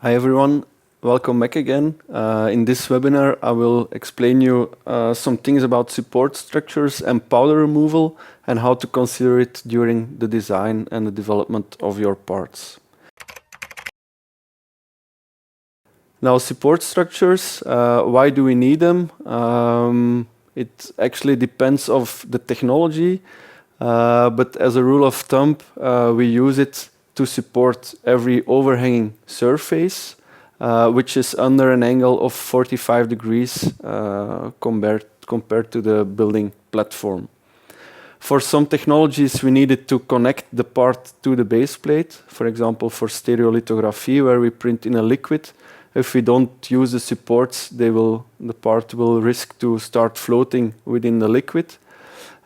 Hi everyone, welcome back again. In this webinar I will explain you some things about support structures and powder removal and how to consider it during the design and the development of your parts. Now support structures, why do we need them? It actually depends on the technology, but as a rule of thumb we use it to support every overhanging surface, which is under an angle of 45 degrees compared to the building platform. For some technologies, we needed to connect the part to the base plate. For example, for stereolithography, where we print in a liquid. If we don't use the supports, the part will risk to start floating within the liquid.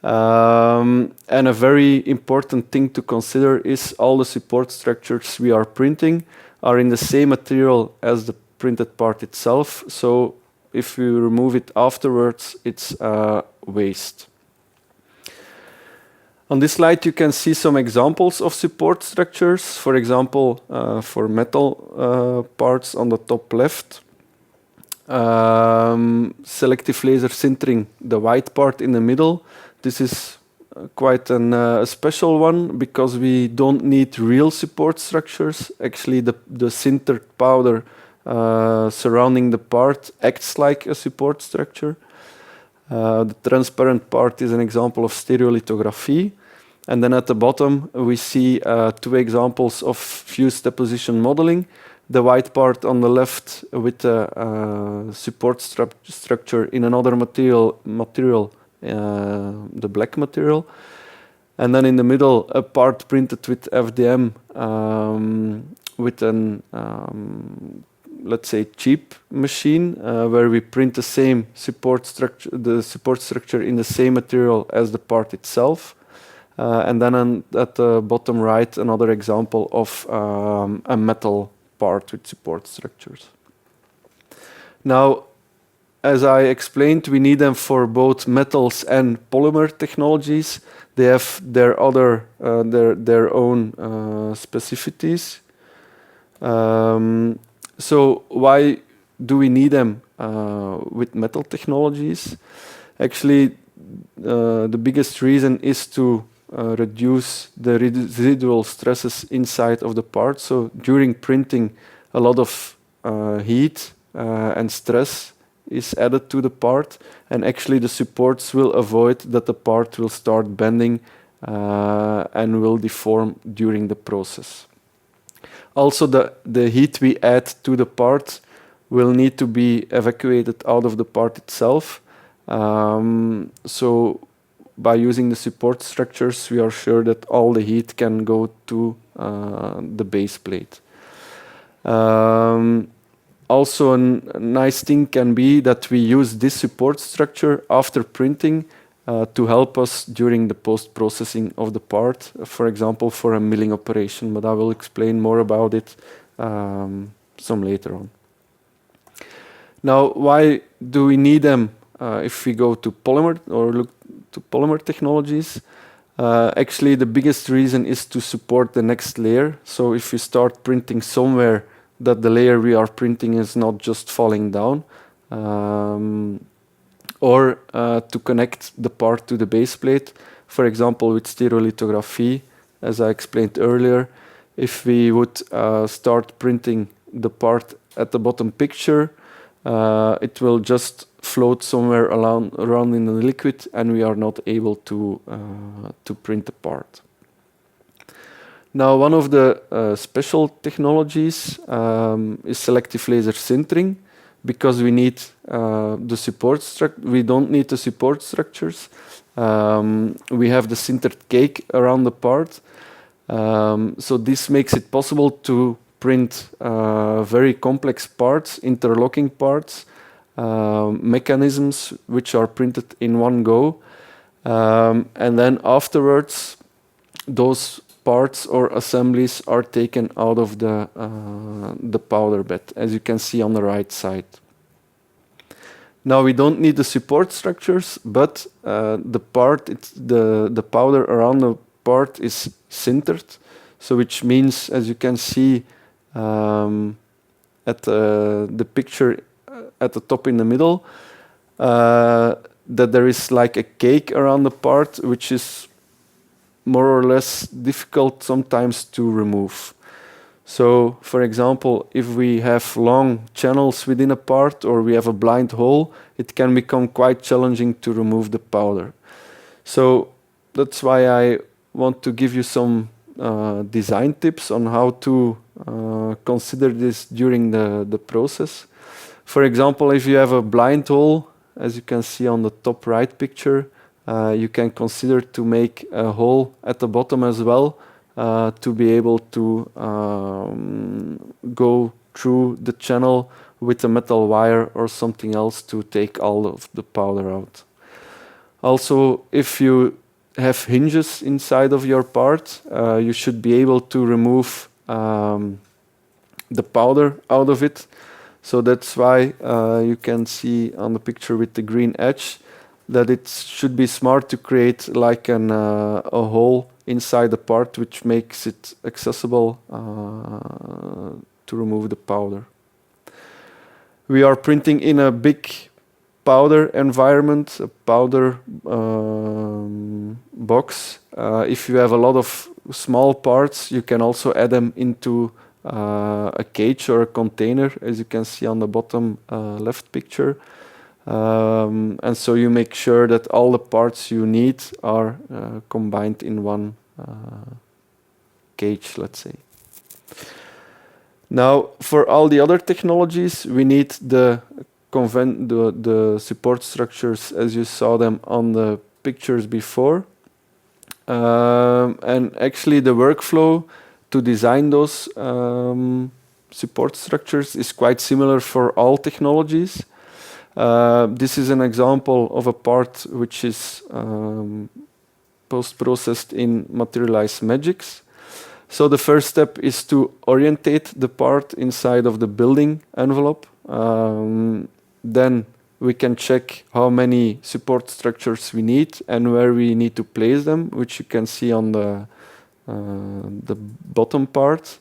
And a very important thing to consider is all the support structures we are printing are in the same material as the printed part itself. So if we remove it afterwards, it's waste. On this slide, you can see some examples of support structures. For example, for metal parts on the top left. Selective laser sintering, the white part in the middle. This is quite a special one because we don't need real support structures. Actually, the sintered powder surrounding the part acts like a support structure. The transparent part is an example of stereolithography. And then at the bottom, we see two examples of fused deposition modeling. The white part on the left with a support structure in another material, the black material. And then in the middle, a part printed with FDM with an, let's say, cheap machine where we print the same support structure in the same material as the part itself. And then at the bottom right, another example of a metal part with support structures. Now, as I explained, we need them for both metals and polymer technologies. They have their own specificities. So why do we need them with metal technologies? Actually, the biggest reason is to reduce the residual stresses inside of the part. So during printing, a lot of heat and stress is added to the part, and actually the supports will avoid that the part will start bending and will deform during the process. Also, the heat we add to the part will need to be evacuated out of the part itself. So by using the support structures, we are sure that all the heat can go to the base plate. Also, a nice thing can be that we use this support structure after printing to help us during the post-processing of the part, for example, for a milling operation, but I will explain more about it some later on. Now, why do we need them if we go to polymer or look to polymer technologies? Actually, the biggest reason is to support the next layer. So if we start printing somewhere, that the layer we are printing is not just falling down, or to connect the part to the base plate. For example, with stereolithography, as I explained earlier, if we would start printing the part at the bottom picture, it will just float somewhere around in the liquid, and we are not able to print the part. Now, one of the special technologies is selective laser sintering, because we need the support structure. We don't need the support structures. We have the sintered cake around the part. So this makes it possible to print very complex parts, interlocking parts, mechanisms which are printed in one go. And then afterwards, those parts or assemblies are taken out of the powder bed, as you can see on the right side. Now we don't need the support structures, but the powder around the part is sintered, so which means, as you can see, at the picture at the top in the middle, that there is like a cake around the part, which is more or less difficult sometimes to remove. So, for example, if we have long channels within a part or we have a blind hole, it can become quite challenging to remove the powder. So that's why I want to give you some design tips on how to consider this during the process. For example, if you have a blind hole, as you can see on the top right picture, you can consider to make a hole at the bottom as well, to be able to go through the channel with a metal wire or something else to take all of the powder out. Also, if you have hinges inside of your part, you should be able to remove the powder out of it. So that's why you can see on the picture with the green edge that it should be smart to create like a hole inside the part, which makes it accessible to remove the powder. We are printing in a big powder environment, a powder box. If you have a lot of small parts, you can also add them into a cage or a container, as you can see on the bottom left picture. And so you make sure that all the parts you need are combined in one cage, let's say. Now, for all the other technologies, we need the support structures as you saw them on the pictures before. And actually the workflow to design those support structures is quite similar for all technologies. This is an example of a part which is post-processed in materialized magics. So the first step is to orientate the part inside of the building envelope. Then we can check how many support structures we need and where we need to place them, which you can see on the bottom part.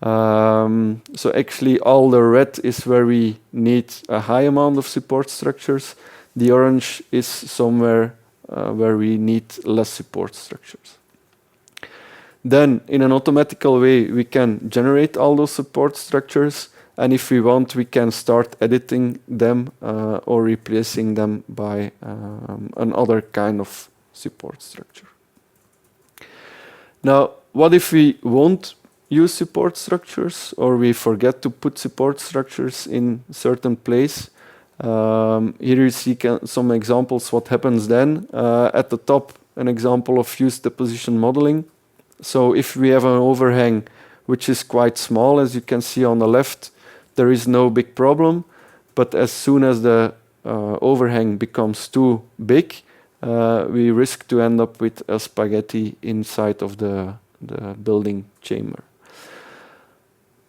So actually all the red is where we need a high amount of support structures. The orange is somewhere where we need less support structures. Then in an automatical way, we can generate all those support structures. And if we want, we can start editing them or replacing them by another kind of support structure. Now, what if we won't use support structures or we forget to put support structures in certain place? Here you see some examples what happens then. At the top, an example of fused deposition modeling. So if we have an overhang which is quite small, as you can see on the left, there is no big problem. But as soon as the overhang becomes too big, we risk to end up with a spaghetti inside of the building chamber.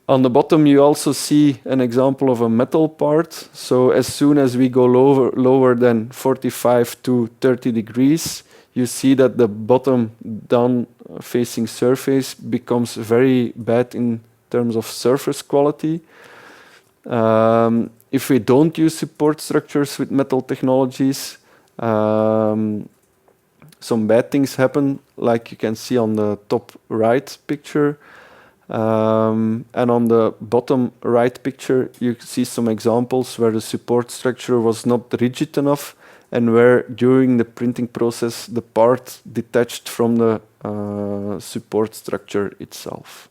On the bottom, you also see an example of a metal part. So as soon as we go lower than 45 to 30 degrees, you see that the bottom down-facing surface becomes very bad in terms of surface quality. If we don't use support structures with metal technologies, some bad things happen, like you can see on the top right picture. And on the bottom right picture, you see some examples where the support structure was not rigid enough and where during the printing process the part detached from the support structure itself.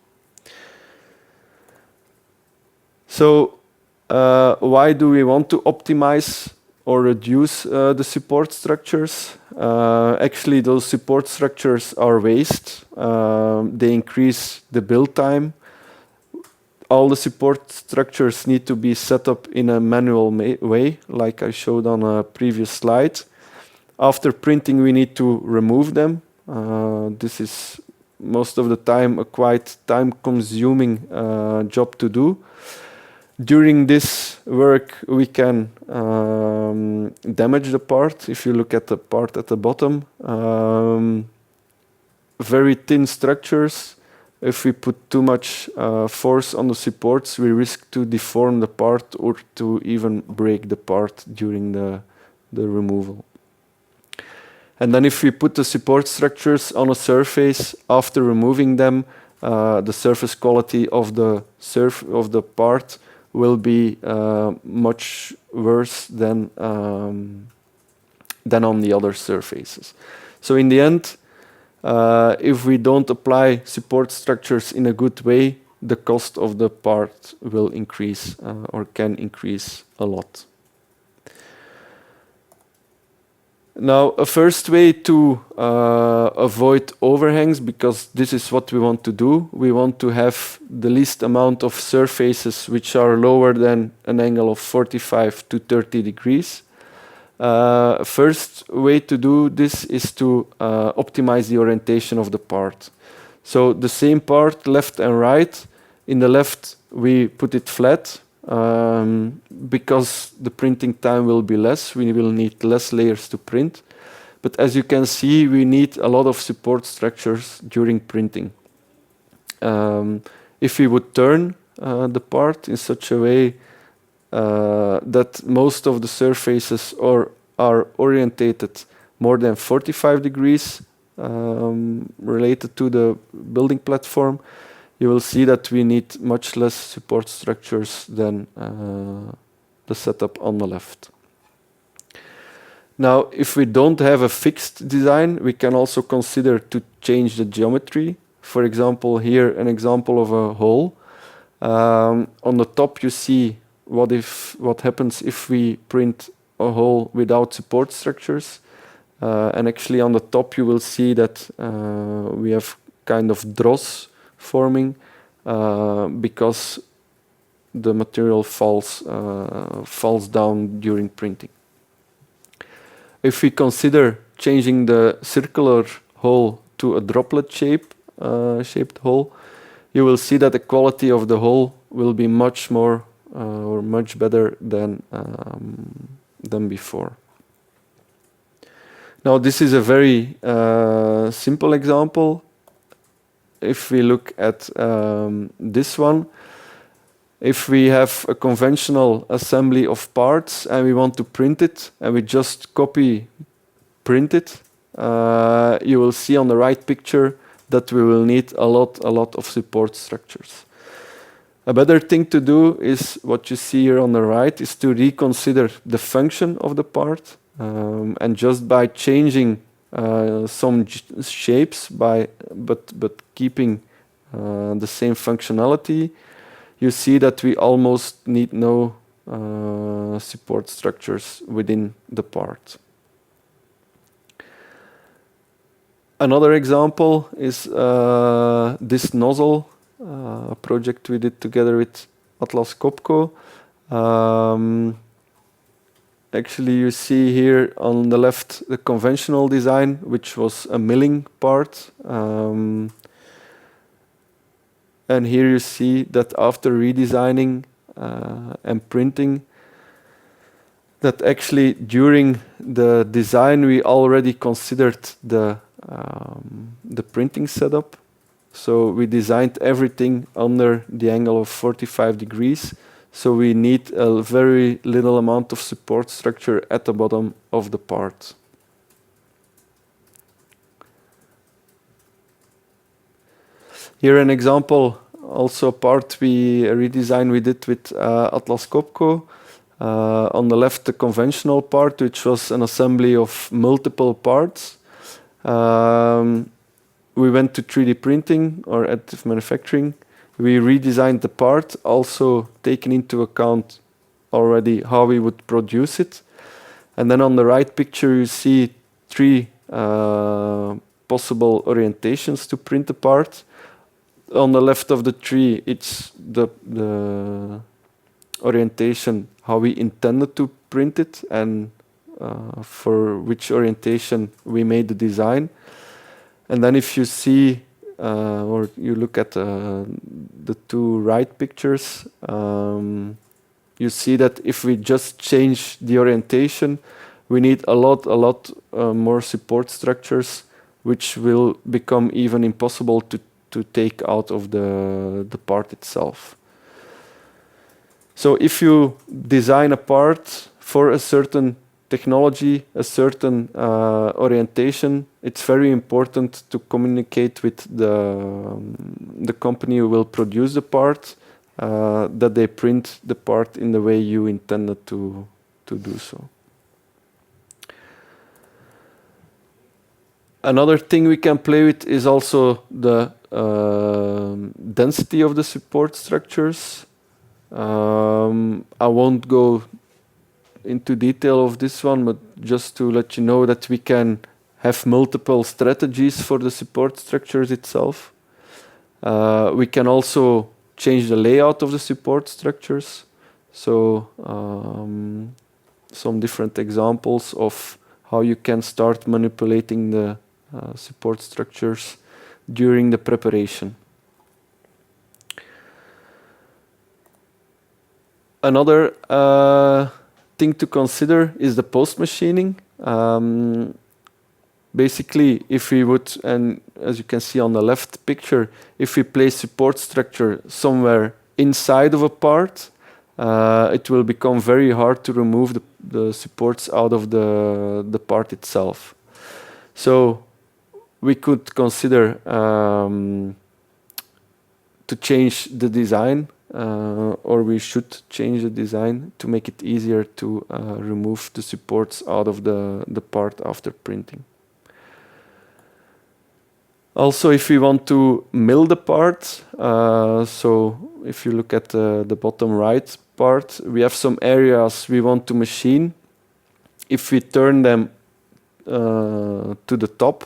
So why do we want to optimize or reduce the support structures? Actually, those support structures are waste. They increase the build time. All the support structures need to be set up in a manual way, like I showed on a previous slide. After printing, we need to remove them. This is most of the time a quite time-consuming job to do. During this work, we can damage the part. If you look at the part at the bottom, very thin structures if we put too much force on the supports, we risk to deform the part or to even break the part during the removal. And then if we put the support structures on a surface after removing them, the surface quality of the part will be much worse than on the other surfaces. So in the end, if we don't apply support structures in a good way, the cost of the part will increase or can increase a lot. Now, a first way to avoid overhangs, because this is what we want to do, we want to have the least amount of surfaces which are lower than an angle of 45 to 30 degrees. First way to do this is to optimize the orientation of the part. So the same part, left and right. In the left, we put it flat. Because the printing time will be less, we will need less layers to print. But as you can see, we need a lot of support structures during printing. If we would turn the part in such a way that most of the surfaces are orientated more than 45 degrees related to the building platform, you will see that we need much less support structures than the setup on the left. Now, if we don't have a fixed design, we can also consider to change the geometry. For example, here an example of a hole. On the top you see what happens if we print a hole without support structures. And actually on the top you will see that we have kind of dross forming because the material falls down during printing. If we consider changing the circular hole to a droplet shaped hole, you will see that the quality of the hole will be much more or much better than before. Now this is a very simple example. If we look at this one, if we have a conventional assembly of parts and we want to print it and we just copy print it, you will see on the right picture that we will need a lot of support structures. A better thing to do is what you see here on the right is to reconsider the function of the part, and just by changing some shapes but keeping the same functionality, you see that we almost need no support structures within the part. Another example is this nozzle, a project we did together with Atlas Copco. Actually, you see here on the left the conventional design, which was a milling part. And here you see that after redesigning and printing, that actually during the design we already considered the printing setup. So we designed everything under the angle of 45 degrees. So we need a very little amount of support structure at the bottom of the part. Here an example, also a part redesign we did with Atlas Copco. On the left, the conventional part, which was an assembly of multiple parts. We went to 3D printing or additive manufacturing. We redesigned the part, also taking into account already how we would produce it. And then on the right picture, you see 3 possible orientations to print the part. On the left of the 3, it's the orientation, how we intended to print it and for which orientation we made the design. And then if you see or you look at the 2 right pictures, you see that if we just change the orientation, we need a lot more support structures, which will become even impossible to take out of the part itself. So if you design a part for a certain technology, a certain orientation, it's very important to communicate with the company who will produce the part, that they print the part in the way you intended to do so. Another thing we can play with is also the density of the support structures. I won't go into detail of this one, but just to let you know that we can have multiple strategies for the support structures itself. We can also change the layout of the support structures. So some different examples of how you can start manipulating the support structures during the preparation. Another thing to consider is the post-machining. Basically, if we would, and as you can see on the left picture, if we place support structure somewhere inside of a part, it will become very hard to remove the supports out of the part itself. So we could consider to change the design, or we should change the design to make it easier to remove the supports out of the part after printing. Also, if we want to mill the part, so if you look at the bottom right part, we have some areas we want to machine. If we turn them to the top,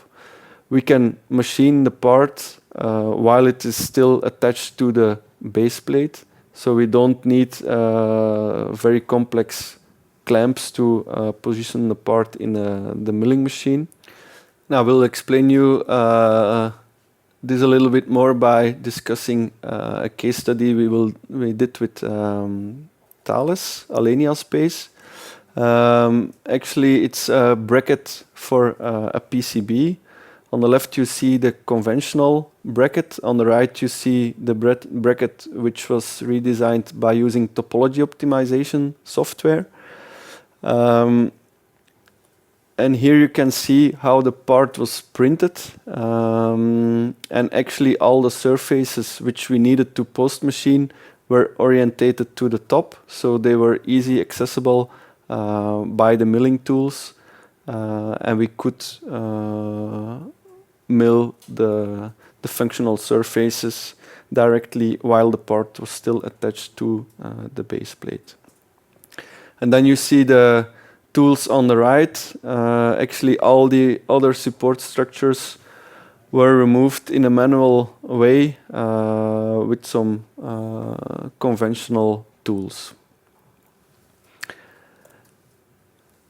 we can machine the part while it is still attached to the base plate. So we don't need very complex clamps to position the part in the milling machine. Now, I will explain you this a little bit more by discussing a case study we did with Thales, Alenia Space. Actually, it's a bracket for a PCB. On the left, you see the conventional bracket. On the right, you see the bracket which was redesigned by using topology optimization software. And here you can see how the part was printed. And actually all the surfaces which we needed to post-machine were orientated to the top. So they were easy accessible by the milling tools. And we could mill the functional surfaces directly while the part was still attached to the base plate. And then you see the tools on the right. Actually, all the other support structures were removed in a manual way with some conventional tools.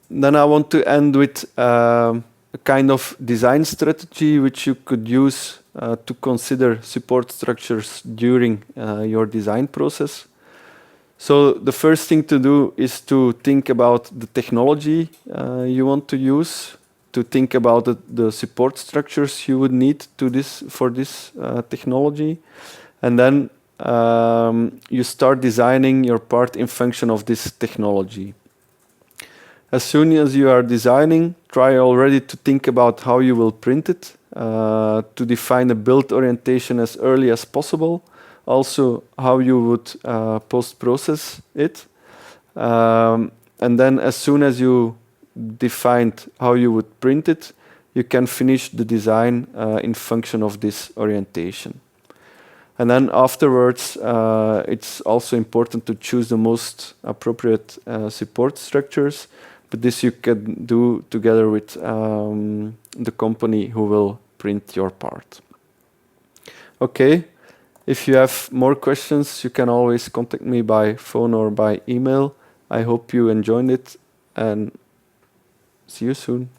Then I want to end with a kind of design strategy which you could use to consider support structures during your design process. So the first thing to do is to think about the technology you want to use, to think about the support structures you would need for this technology. And then you start designing your part in function of this technology. As soon as you are designing, try already to think about how you will print it, to define a build orientation as early as possible. Also, how you would post-process it. And then as soon as you defined how you would print it, you can finish the design in function of this orientation. And then afterwards, it's also important to choose the most appropriate support structures. But this you can do together with the company who will print your part. Okay. If you have more questions, you can always contact me by phone or by email. I hope you enjoyed it and see you soon.